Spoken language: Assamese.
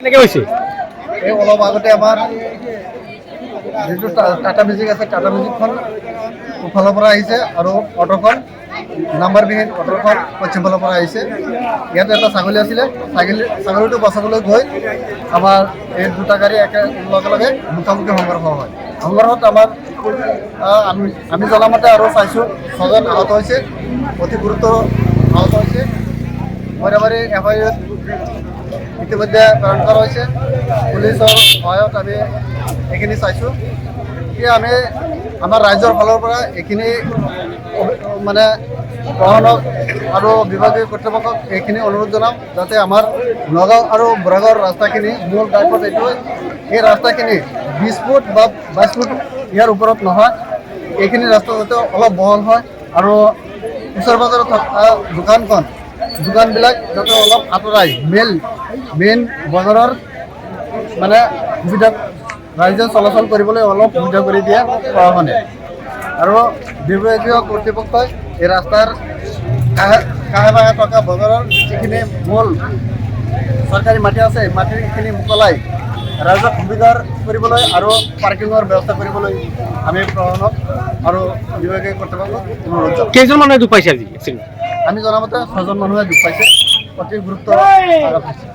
কেনেকৈ হৈছে? এই অলপ আগতে আমাৰ যিটো টাটা মেজিক আছে, টাটা মেজিকখন পূবফালৰ পৰা আহিছে আৰু অটোখন নাম্বাৰবিহীন অটোখন পশ্চিম ফালৰ পৰা আহিছে। ইয়াত এটা ছাগলী আছিলে, ছাগলীটো বচাবলৈ গৈ আমাৰ এই দুটা গাড়ী লগে লগে মুখামুখি সংঘৰ্ষ হয়। সংঘৰ্ষত আমাৰ আমি জনামতে আৰু চাইছোঁ 6জন আহত হৈছে, অতি গুৰুতৰ আহত হৈছে। মইনাবাৰী FIU ইতিমধ্যে প্ৰেৰণ কৰা হৈছে। পুলিচৰ সহায়ত আমি এইখিনি চাইছোঁ। এতিয়া আমি আমাৰ ৰাইজৰ ফালৰ পৰা এইখিনি মানে প্ৰশাসনক আৰু বিভাগীয় কৰ্তৃপক্ষক এইখিনি অনুৰোধ জনাম, যাতে আমাৰ নগাঁও আৰু বৰাগাঁৱৰ ৰাস্তাখিনি মূল ঘাটত এইটোৱে, এই ৰাস্তাখিনি 20 ফুট বা 22 ফুট ইয়াৰ ওপৰত নহয়। এইখিনি ৰাস্তা যাতে অলপ বহল হয় আৰু ওচৰ পাজৰত থকা দোকানবিলাক যাতে অলপ আঁতৰাই মেইন বজাৰৰ মানে সুবিধা ৰাইজে চলাচল কৰিবলৈ অলপ সুবিধা কৰি দিয়ে প্ৰশাসনে। আৰু বিভাগীয় কৰ্তৃপক্ষই এই ৰাস্তাৰ কাষে বাহে থকা বজাৰৰ যিখিনি মূল চৰকাৰী মাটি আছে, এই মাটিখিনি মোকলাই ৰাইজক সুবিধাৰ কৰিবলৈ আৰু পাৰ্কিঙৰ ব্যৱস্থা কৰিবলৈ আমি প্ৰশাসনক আৰু বিভাগীয় কৰ্তৃপক্ষক অনুৰোধ জনাম। কেইজন মানুহে দুখ পাইছে আজি? আমি জনামতে 6জন মানুহে দুখ পাইছে, অতি গুৰুত্ব আঘাত হৈছে।